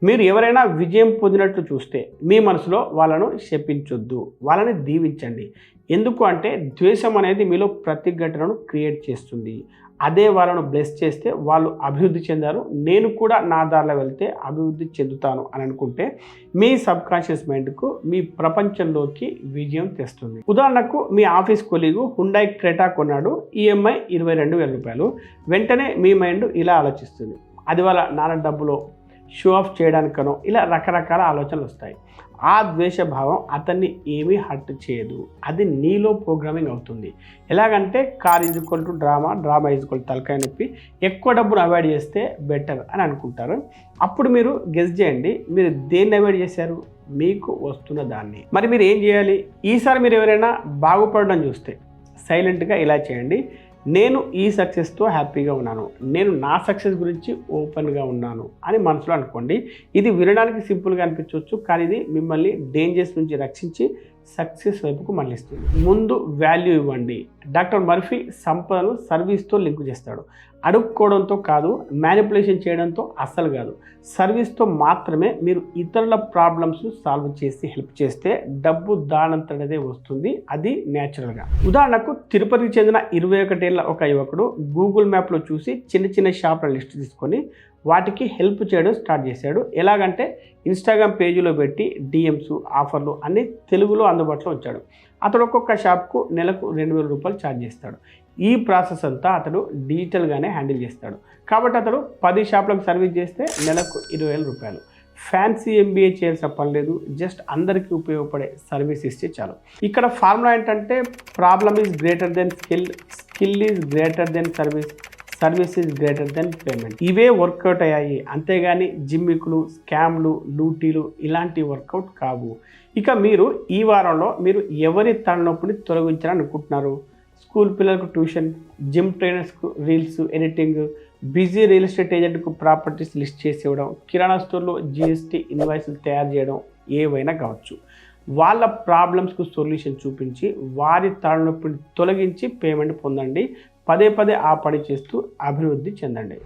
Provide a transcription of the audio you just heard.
మీరు ఎవరైనా విజయం పొందినట్లు చూస్తే మీ మనసులో వాళ్ళను శపించొద్దు, వాళ్ళని దీవించండి. ఎందుకు అంటే ద్వేషం అనేది మీలో ప్రతిఘటనను క్రియేట్ చేస్తుంది. అదే వాళ్ళను బ్లెస్ చేస్తే వాళ్ళు అభివృద్ధి చెందారు, నేను కూడా నా దారిలో వెళ్తే అభివృద్ధి చెందుతాను అని అనుకుంటే మీ సబ్కాన్షియస్ మైండ్కు మీ ప్రపంచంలోకి విజయం తెస్తుంది. ఉదాహరణకు మీ ఆఫీస్ కొలీగు హుండాయ్ క్రెటా కొన్నాడు, ఈఎంఐ 22,000 రూపాయలు. వెంటనే మీ మైండ్ ఇలా ఆలోచిస్తుంది, అది వాళ్ళ నాన్న డబ్బులో షో ఆఫ్ చేయడానికనో ఇలా రకరకాల ఆలోచనలు వస్తాయి. ఆ ద్వేషభావం అతన్ని ఏమీ హర్ట్ చేయదు, అది నీలో ప్రోగ్రామింగ్ అవుతుంది. ఎలాగంటే car is equal to drama, drama is equal తలకాయ నొప్పి, ఎక్కువ డబ్బును అవాయిడ్ చేస్తే బెటర్ అని అనుకుంటారు. అప్పుడు మీరు గెస్ చేయండి, మీరు దేన్ని అవాయిడ్ చేశారు? మీకు వస్తున్న దాన్ని. మరి మీరు ఏం చేయాలి? ఈసారి మీరు ఎవరైనా బాగుపడడం చూస్తే సైలెంట్గా ఇలా చేయండి, నేను ఈ సక్సెస్తో హ్యాపీగా ఉన్నాను, నేను నా సక్సెస్ గురించి ఓపెన్గా ఉన్నాను అని మనసులో అనుకోండి. ఇది వినడానికి సింపుల్గా అనిపించవచ్చు, కానీ ఇది మిమ్మల్ని డేంజర్స్ నుంచి రక్షించి సక్సెస్ వైపుకు మళ్ళిస్తుంది. ముందు వాల్యూ ఇవ్వండి. డాక్టర్ మర్ఫీ సంపదను సర్వీస్తో లింక్ చేస్తాడు. అడుక్కోవడంతో కాదు, మ్యానిపులేషన్ చేయడంతో అస్సలు కాదు, సర్వీస్తో మాత్రమే. మీరు ఇతరుల ప్రాబ్లమ్స్ సాల్వ్ చేసి హెల్ప్ చేస్తే డబ్బు దానంతటదే వస్తుంది, అది న్యాచురల్గా. ఉదాహరణకు తిరుపతికి చెందిన 21 ఏళ్ల ఒక యువకుడు గూగుల్ మ్యాప్లో చూసి చిన్న చిన్న షాపుల లిస్ట్ తీసుకొని వాటికి హెల్ప్ చేయడం స్టార్ట్ చేశాడు. ఎలాగంటే ఇన్స్టాగ్రామ్ పేజీలో పెట్టి డిఎమ్స్, ఆఫర్లు అన్నీ తెలుగులో అందుబాటులో ఉంచాడు. అతడు ఒక్కొక్క షాప్కు నెలకు 2,000 రూపాయలు ఛార్జ్ చేస్తాడు. ఈ ప్రాసెస్ అంతా అతడు డిజిటల్గానే హ్యాండిల్ చేస్తాడు. కాబట్టి అతడు 10 షాపులకు సర్వీస్ చేస్తే నెలకు 20,000 రూపాయలు. ఫ్యాన్సీ ఎంబీఏ చేయాల్సిన పని లేదు, జస్ట్ అందరికీ ఉపయోగపడే సర్వీస్ ఇస్తే చాలు. ఇక్కడ ఫార్ములా ఏంటంటే problem is greater than skill, skill is greater than service, service is greater than payment. ఇవే వర్కౌట్ అయ్యాయి, అంతేగాని జిమ్మికులు, స్కామ్లు, లూటీలు ఇలాంటి వర్కౌట్ కావు. ఇక మీరు ఈ వారంలో మీరు ఎవరి తలనొప్పిని తొలగించాలని అనుకుంటున్నారు? స్కూల్ పిల్లలకు ట్యూషన్, జిమ్ ట్రైనర్స్కు reels editing, busy real estate ఏజెంట్కు ప్రాపర్టీస్ లిస్ట్ చేసి ఇవ్వడం, కిరాణా స్టోర్లో జిఎస్టీ ఇన్వాయిస్లు తయారు చేయడం, ఏవైనా కావచ్చు. వాళ్ళ ప్రాబ్లమ్స్కు సొల్యూషన్ చూపించి వారి తలనొప్పిని తొలగించి పేమెంట్ పొందండి. పదే పదే ఆ పని చేస్తూ అభివృద్ధి చెందండి.